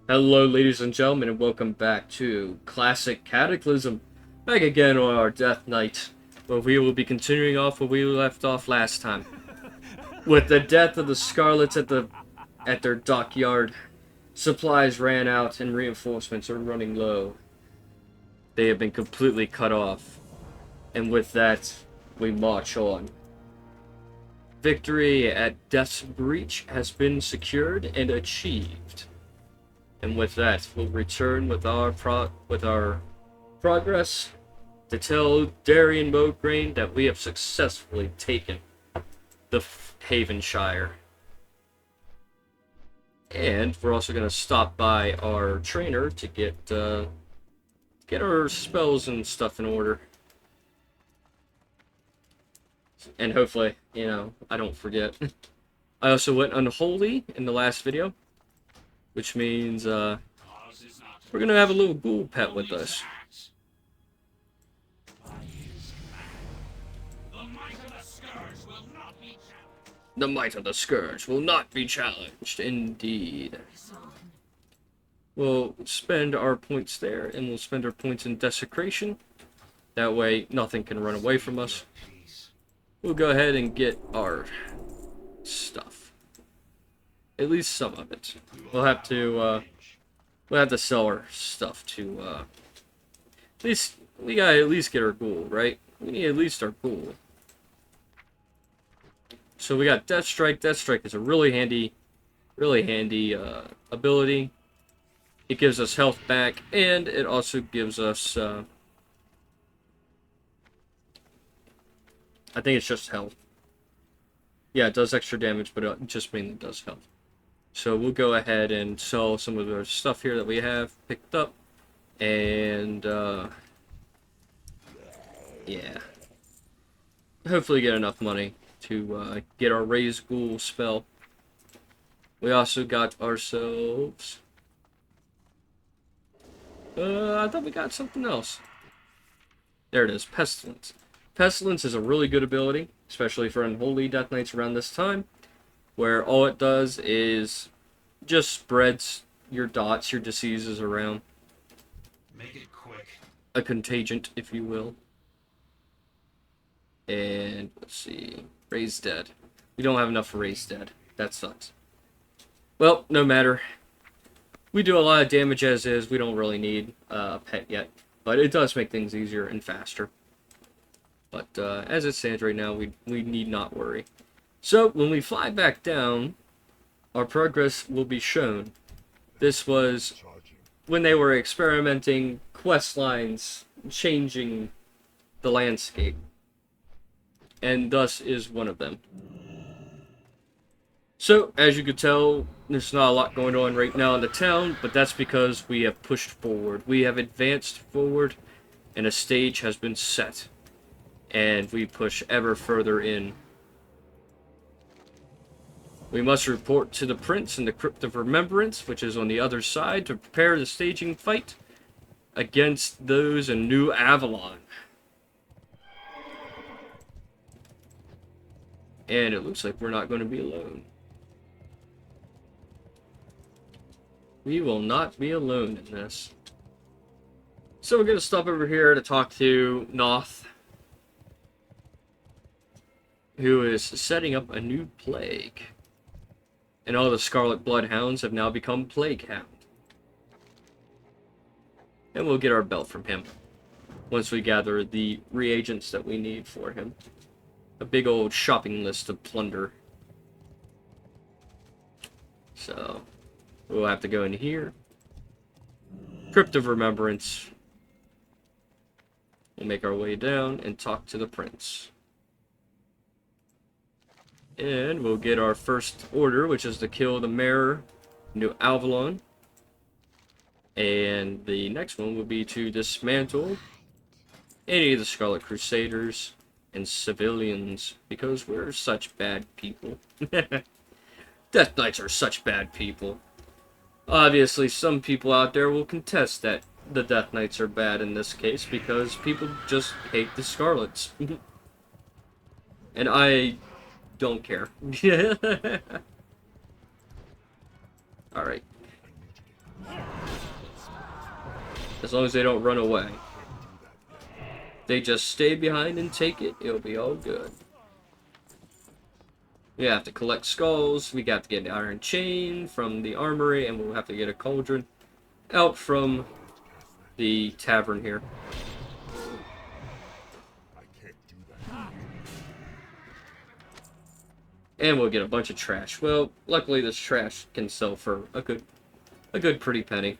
Hello, ladies and gentlemen, and welcome back to Classic Cataclysm. Back again on our Death Knight, where we will be continuing off where we left off last time. With the death of the Scarlets at their dockyard, supplies ran out and reinforcements are running low. They have been completely cut off, and with that, we march on. Victory at Death's Breach has been secured and achieved. And with that, we'll return with our progress to tell Darien Mograine that we have successfully taken the Havenshire. And we're also going to stop by our trainer to get our spells and stuff in order. And hopefully, I don't forget. I also went unholy in the last video, which means we're going to have a little ghoul pet with us. The might of the Scourge will not be challenged, indeed. We'll spend our points there, and we'll spend our points in Desecration. That way, nothing can run away from us. We'll go ahead and get our stuff. At least some of it. We'll have to sell our stuff to, at least, we gotta at least get our ghoul, right? We need at least our ghoul. So we got Death Strike. Death Strike is a really handy ability. It gives us health back, and it also gives us, I think it's just health. Yeah, it does extra damage, but it just mainly does health. So we'll go ahead and sell some of our stuff here that we have picked up, and, yeah. Hopefully get enough money to get our Raise Ghoul spell. We also got ourselves... I thought we got something else. There it is, Pestilence. Pestilence is a really good ability, especially for Unholy Death Knights around this time, where all it does is just spreads your dots, your diseases around. Make it quick. A contagion, if you will. And, let's see... Raise Dead. We don't have enough for Raise Dead. That sucks. Well, no matter. We do a lot of damage as is. We don't really need a pet yet. But it does make things easier and faster. But as it stands right now, we need not worry. So, when we fly back down, our progress will be shown. This was when they were experimenting quest lines, changing the landscape. And thus is one of them. So, as you could tell, there's not a lot going on right now in the town, but that's because we have pushed forward. We have advanced forward, and a stage has been set. And we push ever further in. We must report to the Prince in the Crypt of Remembrance, which is on the other side, to prepare the staging fight against those in New Avalon. And it looks like we're not going to be alone. We will not be alone in this. So we're going to stop over here to talk to Noth, who is setting up a new plague. And all the Scarlet Bloodhounds have now become Plague Hound. And we'll get our belt from him once we gather the reagents that we need for him. A big old shopping list of plunder. So, we'll have to go in here. Crypt of Remembrance. We'll make our way down and talk to the Prince. And we'll get our first order, which is to kill the Mayor, New Avalon. And the next one will be to dismantle any of the Scarlet Crusaders and civilians, because we're such bad people. Death Knights are such bad people. Obviously, some people out there will contest that the Death Knights are bad in this case, because people just hate the Scarlets. And I don't care. Alright. As long as they don't run away. They just stay behind and take it, it'll be all good. We have to collect skulls, we got to get an iron chain from the armory, and we'll have to get a cauldron out from the tavern here. And we'll get a bunch of trash. Well, luckily this trash can sell for a good pretty penny.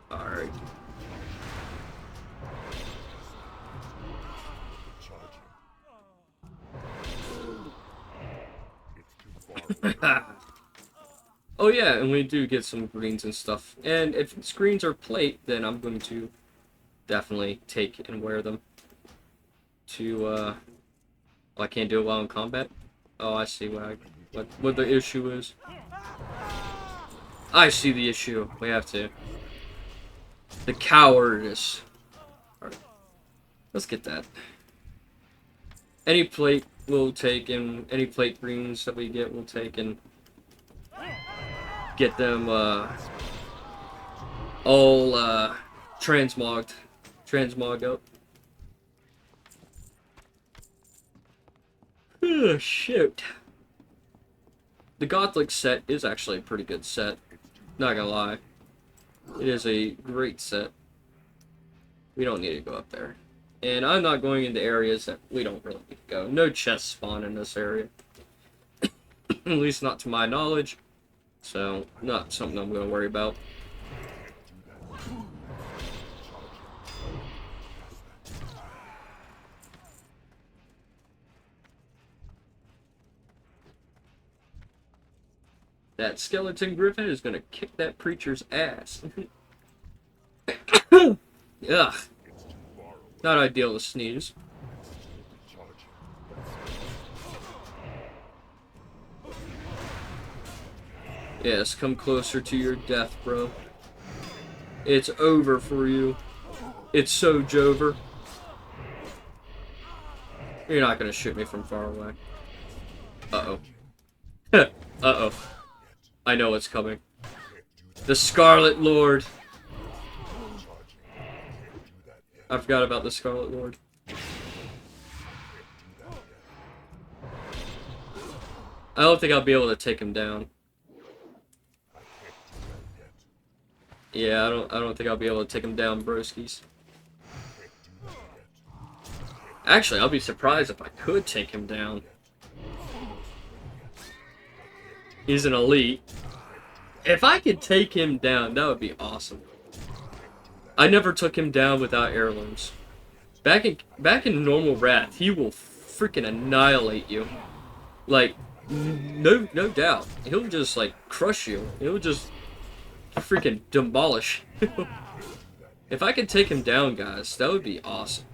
Alright. Oh yeah, and we do get some greens and stuff. And if it's greens or plate, then I'm going to definitely take and wear them. Oh, I can't do it while in combat? Oh, I see what the issue is. I see the issue. We have to. The cowardice. Alright. Let's get that. Any plate we'll take, and any plate greens that we get we'll take, and get them all transmogged up. Oh, shoot. The Gothic set is actually a pretty good set. Not gonna lie. It is a great set. We don't need to go up there. And I'm not going into areas that we don't really need to go. No chests spawn in this area. At least not to my knowledge. So, not something I'm going to worry about. That skeleton griffin is going to kick that preacher's ass. Ugh. Not ideal to sneeze. Yes, come closer to your death, bro. It's over for you. It's so jover. You're not gonna shoot me from far away. Uh-oh. Uh-oh. I know what's coming. The Scarlet Lord. I forgot about the Scarlet Lord. I don't think I'll be able to take him down. Yeah, I don't think I'll be able to take him down, broskies. Actually, I'll be surprised if I could take him down. He's an elite. If I could take him down, that would be awesome. I never took him down without heirlooms. Back in normal Wrath, he will freaking annihilate you. Like, no doubt. He'll just like crush you. He'll just freaking demolish. If I could take him down, guys, that would be awesome.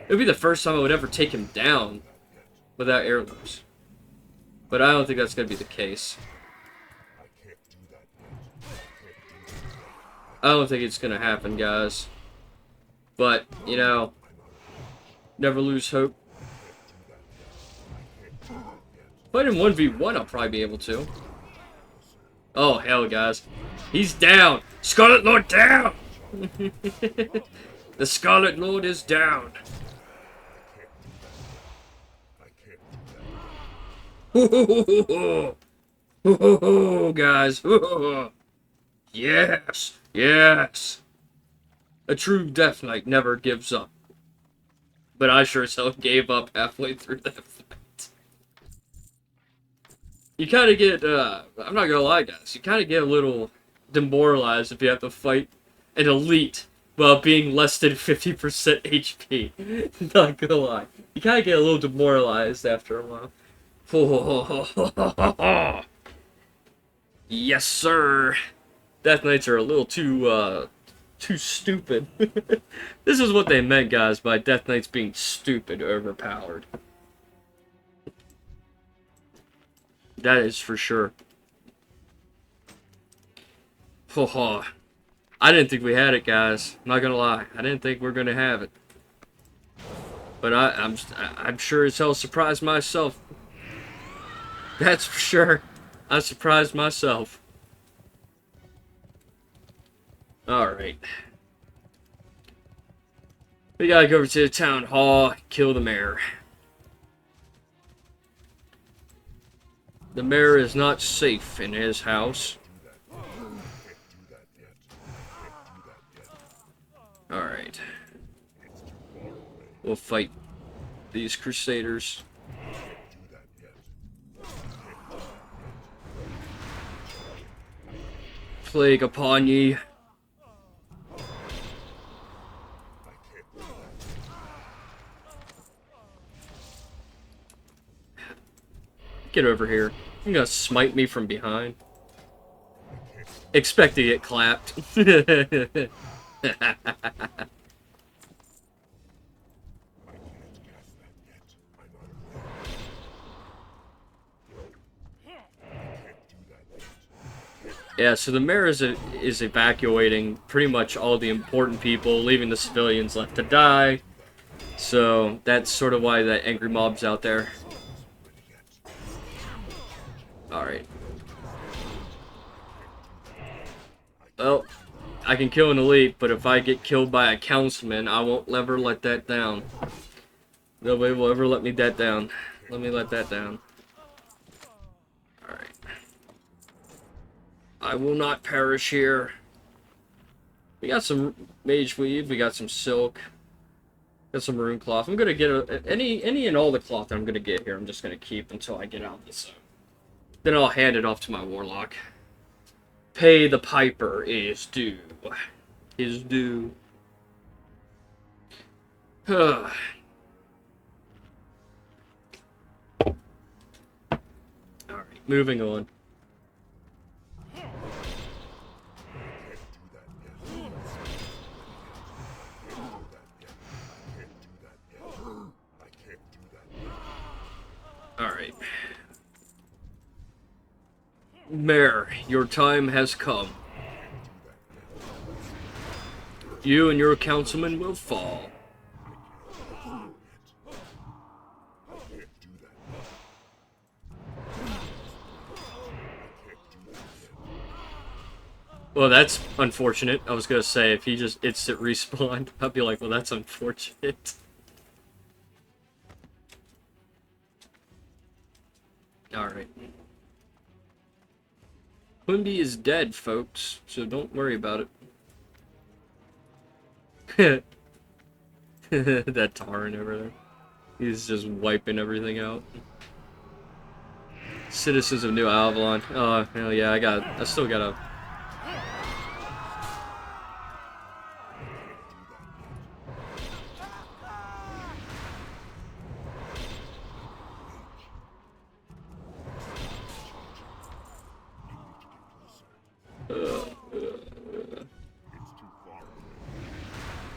It would be the first time I would ever take him down without heirlooms. But I don't think that's going to be the case. I don't think it's going to happen, guys. But, you know, never lose hope. But in 1v1, I'll probably be able to. Oh, hell, guys. He's down! Scarlet Lord down! The Scarlet Lord is down. Guys. Yes! Yes! A true Death Knight never gives up. But I sure as hell gave up halfway through that fight. You kind of get, I'm not gonna lie, guys, you kind of get a little demoralized if you have to fight an elite while being less than 50% HP. Not gonna lie. You kind of get a little demoralized after a while. Yes, sir! Death Knights are a little too stupid. This is what they meant, guys, by Death Knights being stupid, overpowered. That is for sure. I didn't think we had it, guys. I'm not gonna lie. I didn't think we were gonna have it. But I'm sure as hell surprised myself. That's for sure. I surprised myself. Alright. We gotta go over to the town hall, kill the mayor. The mayor is not safe in his house. Alright. We'll fight these crusaders. Plague upon ye. Get over here. You're gonna smite me from behind. Expect to get clapped. Yeah, so the mayor is evacuating pretty much all the important people, leaving the civilians left to die. So that's sort of why that angry mob's out there. Alright. Well, I can kill an elite, but if I get killed by a councilman, I won't ever let that down. Nobody will ever let me that down. Let me let that down. Alright. I will not perish here. We got some mage weave, we got some silk, got some rune cloth. I'm gonna get any and all the cloth I'm gonna get here. I'm just gonna keep until I get out this. Then I'll hand it off to my warlock. Pay the piper is due. Is due. Alright, moving on. Alright. Mayor, your time has come. You and your councilman will fall. Well, that's unfortunate. I was gonna say, if he just instant respawned, I'd be like, well, that's unfortunate. Alright. Quimby is dead, folks, so don't worry about it. That Taran over there. He's just wiping everything out. Citizens of New Avalon. Oh, hell yeah, I still gotta...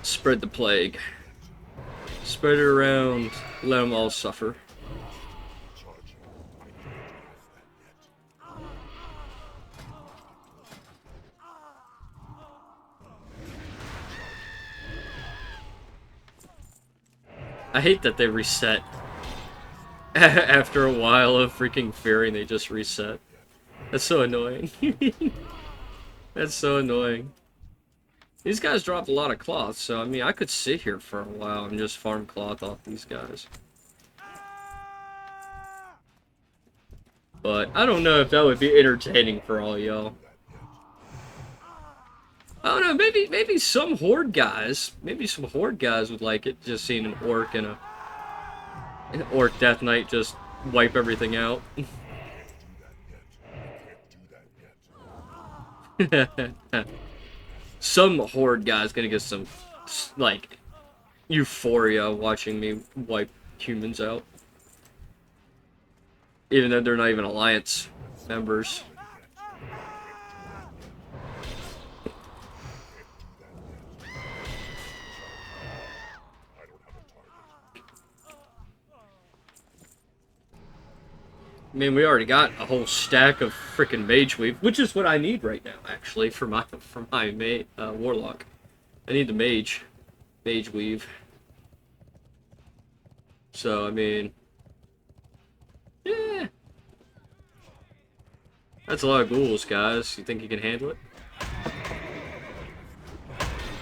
Spread the plague. Spread it around. Let them all suffer. I hate that they reset. After a while of freaking fearing, they just reset. That's so annoying. That's so annoying. These guys dropped a lot of cloth, so I mean, I could sit here for a while and just farm cloth off these guys. But I don't know if that would be entertaining for all y'all. I don't know, maybe some horde guys, would like it, just seeing an orc and an orc death knight just wipe everything out. Some horde guy's gonna get some, like, euphoria watching me wipe humans out. Even though they're not even Alliance members. I mean, we already got a whole stack of frickin' mage weave, which is what I need right now, actually, for my warlock. I need the mage weave. So I mean, yeah, That's a lot of ghouls, guys. You think you can handle it?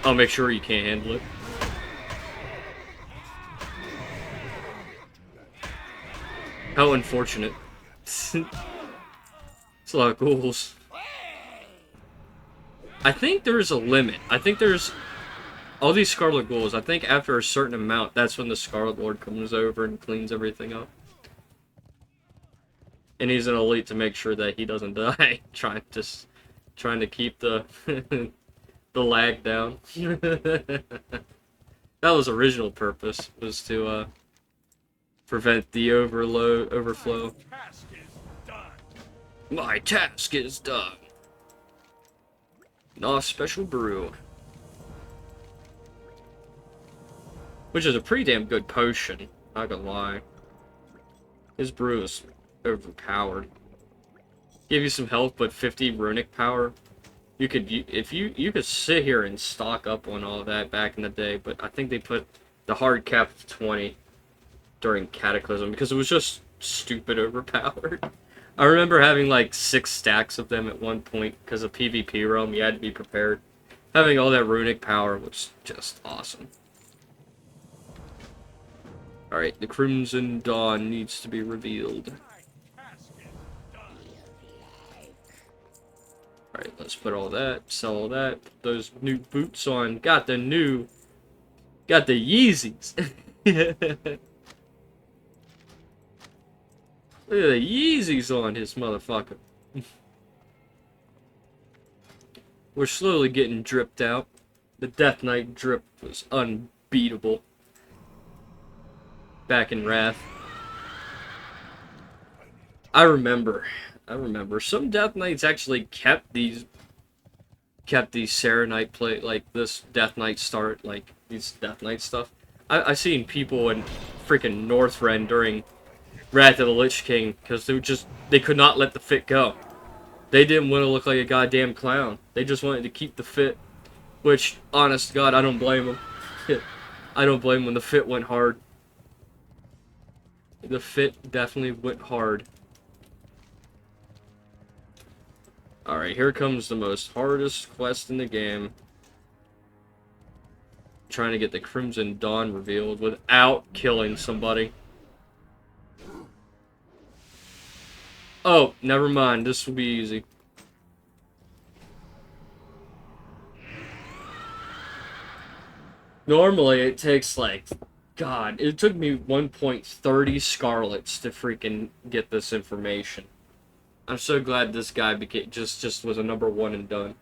I'll make sure you can't handle it. How unfortunate. It's a lot of ghouls. I think there's a limit. I think there's... all these Scarlet Ghouls, I think after a certain amount, that's when the Scarlet Lord comes over and cleans everything up. And he's an elite to make sure that he doesn't die. trying to keep the the lag down. That was original purpose, was to prevent the overflow. My task is done. Nah, special brew. Which is a pretty damn good potion, not gonna lie. His brew is overpowered. Give you some health, but 50 runic power. You could, if you could sit here and stock up on all of that back in the day, but I think they put the hard cap of 20 during Cataclysm because it was just stupid overpowered. I remember having like 6 stacks of them at one point because of PvP realm. You had to be prepared. Having all that runic power was just awesome. Alright, the Crimson Dawn needs to be revealed. Alright, let's put all that, sell all that, put those new boots on. Got the Yeezys. Look at the Yeezys on his motherfucker. We're slowly getting dripped out. The Death Knight drip was unbeatable. Back in Wrath. I remember some Death Knights actually kept these Serenite play, like this Death Knight start, like these Death Knight stuff. I seen people in freaking Northrend during Wrath of the Lich King because they could not let the fit go. They didn't want to look like a goddamn clown. They just wanted to keep the fit, which, honest to God, I don't blame them. I don't blame them when the fit went hard. The fit definitely went hard. Alright, here comes the most hardest quest in the game. Trying to get the Crimson Dawn revealed without killing somebody. Oh, never mind. This will be easy. Normally, it takes like... God, it took me 1.30 Scarlets to freaking get this information. I'm so glad this guy became just was a number 1 and done.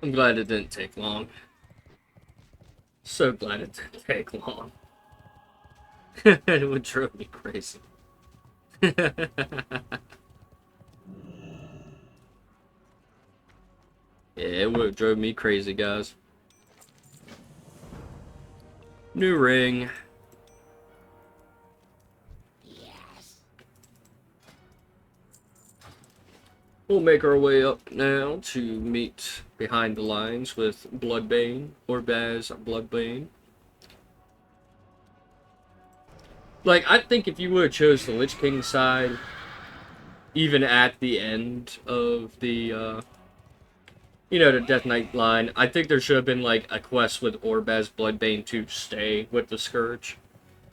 I'm glad it didn't take long. So glad it didn't take long. It would drive me crazy. Yeah, it would have drove me crazy, guys. New ring. Yes. We'll make our way up now to meet behind the lines with Bloodbane, or Baz Bloodbane. Like, I think if you would have chose the Lich King side, even at the end of the, the Death Knight line, I think there should have been, like, a quest with Orbaz Bloodbane to stay with the Scourge.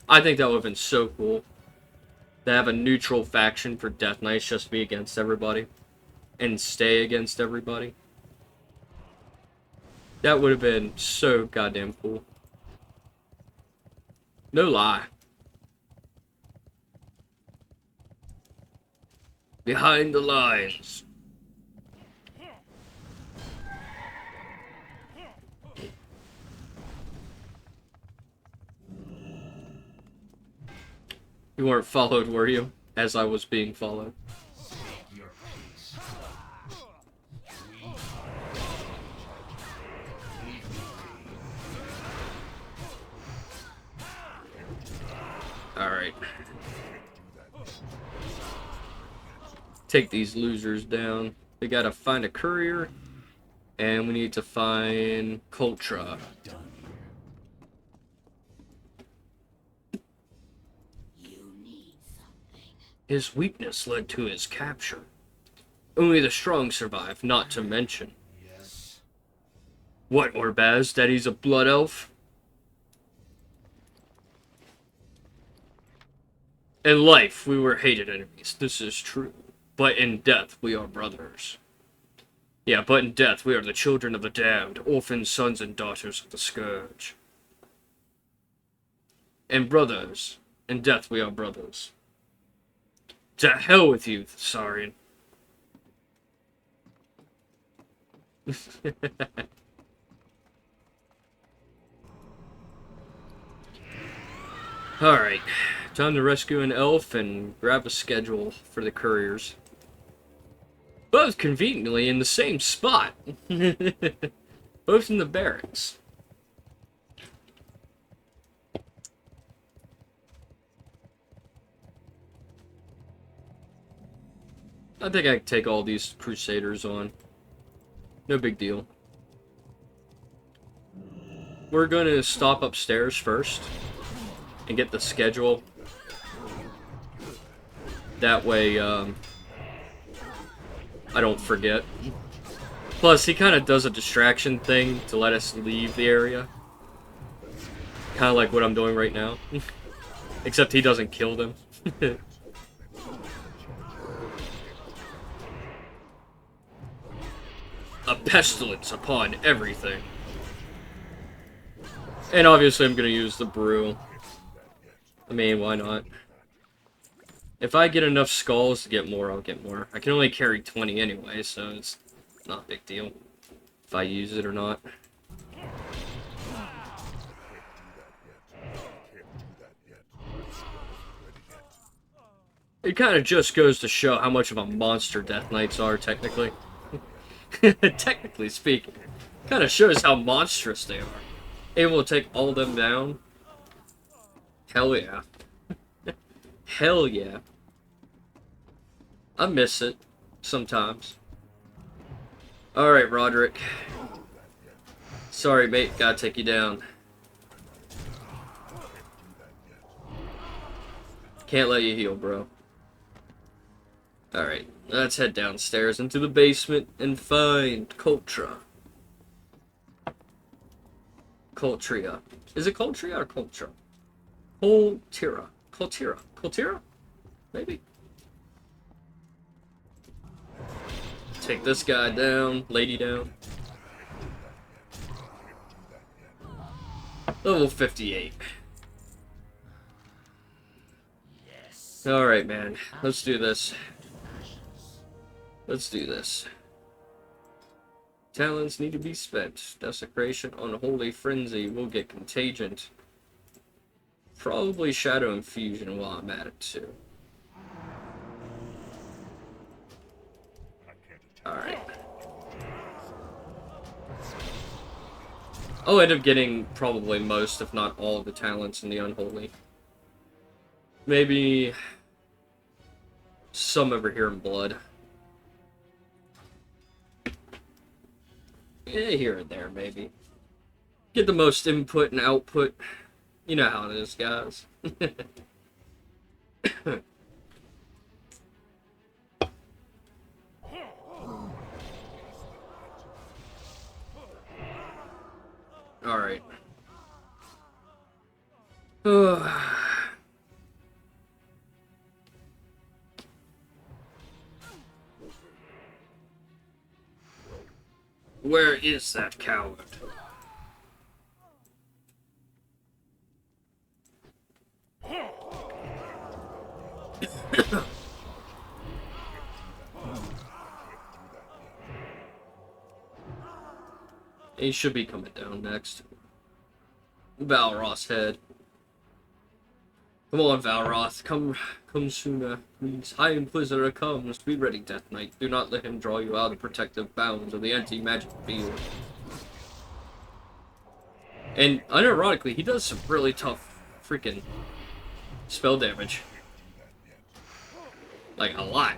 I think that would have been so cool. To have a neutral faction for Death Knights just to be against everybody. And stay against everybody. That would have been so goddamn cool. No lie. Behind the lines. You weren't followed, were you? As I was being followed. Alright. Take these losers down. We gotta find a courier, and we need to find Cultra. His weakness led to his capture. Only the strong survive, not to mention. Yes. What, Orbaz? That he's a blood elf? In life, we were hated enemies. This is true. But in death, we are brothers. Yeah, but in death, we are the children of the damned, orphan sons and daughters of the Scourge. And brothers. In death, we are brothers. To hell with you, Saurian. Alright, time to rescue an elf and grab a schedule for the couriers. Both conveniently in the same spot. Both in the barracks. I think I can take all these Crusaders on. No big deal. We're going to stop upstairs first and get the schedule. That way, I don't forget. Plus, he kind of does a distraction thing to let us leave the area. Kind of like what I'm doing right now. Except he doesn't kill them. A pestilence upon everything. And obviously I'm going to use the brew. I mean, why not? If I get enough skulls to get more, I'll get more. I can only carry 20 anyway, so it's not a big deal if I use it or not. It kind of just goes to show how much of a monster Death Knights are, technically. Technically speaking. Kind of shows how monstrous they are. Able to take all of them down. Hell yeah. Hell yeah. I miss it. Sometimes. Alright, Roderick. Sorry, mate. Gotta take you down. Can't let you heal, bro. Alright. Let's head downstairs into the basement and find Cultra. Coltria. Is it Coltria or Cultra? Coltira. Coltira. Coltira? Maybe. Take this guy down. Lady down. Level 58. Alright, man. Let's do this. Let's do this. Talents need to be spent. Desecration, Unholy Frenzy will get Contagion. Probably Shadow Infusion while I'm at it too. Alright. I'll end up getting probably most, if not all, of the talents in the Unholy. Maybe some over here in Blood. Yeah, here and there, maybe. Get the most input and output. You know how it is, guys. Alright. Where is that coward? He should be coming down next. Valroth's head. Come on, Valroth. Come sooner, please. High Inquisitor comes. Be ready, Death Knight. Do not let him draw you out of the protective bounds of the anti-magic field. And, unironically, he does some really tough freaking spell damage. Like, a lot.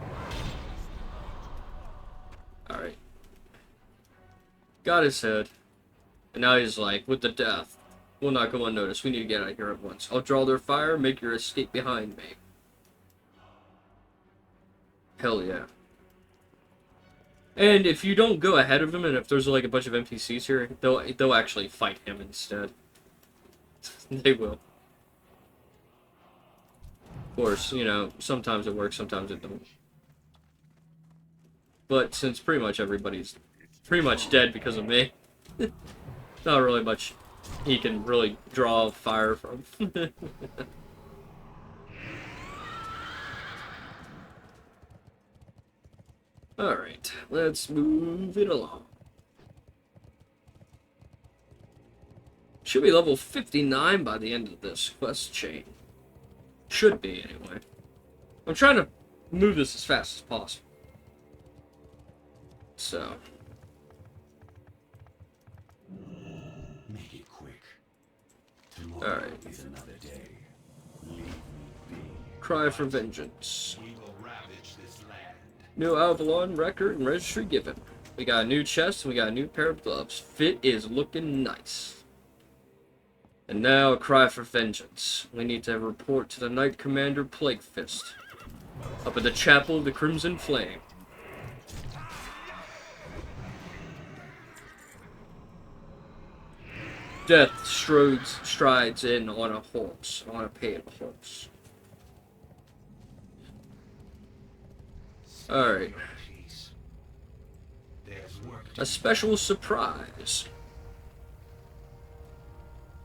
Got his head. And now he's like, with the death, we'll not go unnoticed. We need to get out of here at once. I'll draw their fire, make your escape behind me. Hell yeah. And if you don't go ahead of him, and if there's like a bunch of NPCs here, they'll actually fight him instead. They will. Of course, you know, sometimes it works, sometimes it don't. But since pretty much everybody's pretty much dead because of me, not really much he can really draw fire from. Alright, let's move it along. Should be level 59 by the end of this quest chain. Should be, anyway. I'm trying to move this as fast as possible. So. Make it quick. Tomorrow is another day. Leave me be. Cry for vengeance. We will ravage this land. New Avalon record and registry given. We got a new chest and we got a new pair of gloves. Fit is looking nice. And now a cry for vengeance. We need to report to the Knight Commander Plague Fist. Up at the Chapel of the Crimson Flame. Death strides in on a horse, on a paid horse. Alright. A special surprise.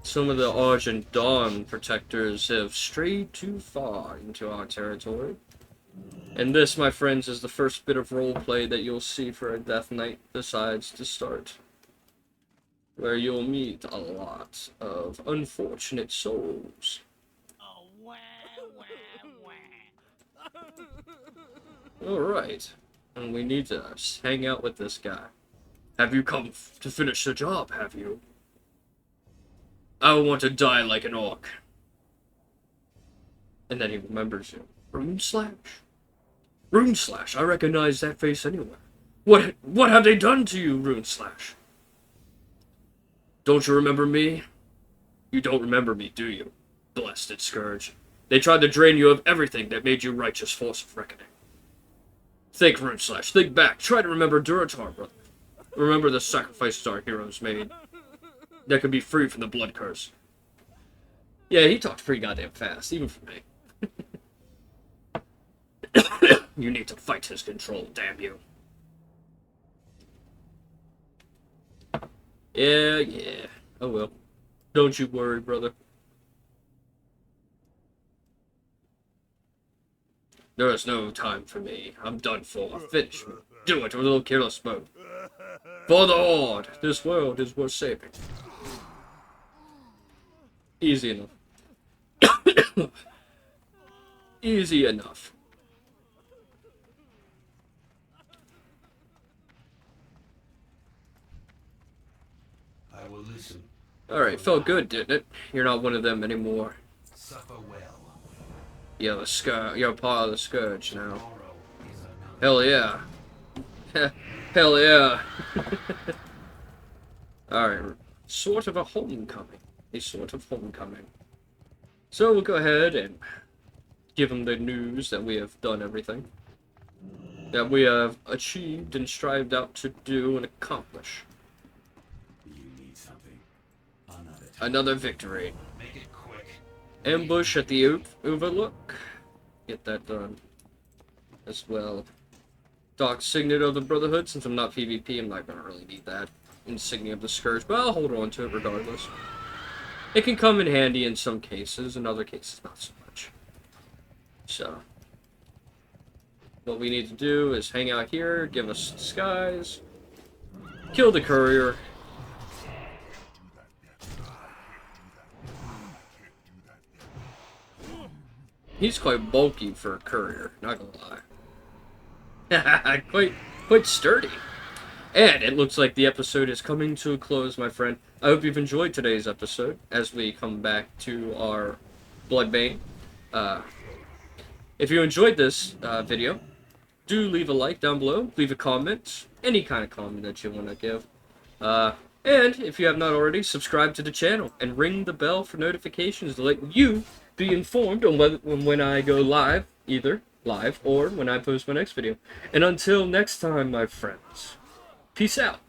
Some of the Argent Dawn protectors have strayed too far into our territory. And this, my friends, is the first bit of roleplay that you'll see for a Death Knight decides to start. Where you'll meet a lot of unfortunate souls. Oh, wah, wah, wah. Alright. And we need to hang out with this guy. Have you come to finish the job, have you? I want to die like an orc. And then he remembers you. Runeslash? Runeslash, I recognize that face anywhere. What have they done to you, Runeslash? Don't you remember me? You don't remember me, do you? Blasted Scourge. They tried to drain you of everything that made you righteous force of reckoning. Think, Runeslash, think back. Try to remember Duratar, brother. Remember the sacrifices our heroes made. That could be free from the blood curse. Yeah, he talked pretty goddamn fast, even for me. You need to fight his control, damn you. Yeah. Oh well. Don't you worry, brother. There is no time for me. I'm done for. Finish me. Do it with a little careless mode. For the Horde, this world is worth saving. Easy enough. Easy enough. I will listen. Alright, felt good, didn't it? You're not one of them anymore. Suffer well. You're part of the Scourge now. Tomorrow is another. Hell yeah. Hell yeah. Alright, sort of a homecoming. A sort of homecoming. So we'll go ahead and give them the news that we have done everything. That we have achieved and strived out to do and accomplish. You need something. Another victory. Make it quick. Ambush at the Overlook. Get that done. As well. Dark Signet of the Brotherhood. Since I'm not PvP, I'm not going to really need that. Insignia of the Scourge, but I'll hold on to it regardless. It can come in handy in some cases, in other cases not so much. So, what we need to do is hang out here, give us disguise, kill the courier. He's quite bulky for a courier, not gonna lie. quite sturdy. And it looks like the episode is coming to a close, my friend. I hope you've enjoyed today's episode as we come back to our Bloodbane. If you enjoyed this video, do leave a like down below. Leave a comment. Any kind of comment that you want to give. And if you have not already, subscribe to the channel and ring the bell for notifications to let you be informed on when I go live, either live or when I post my next video. And until next time, my friends, peace out.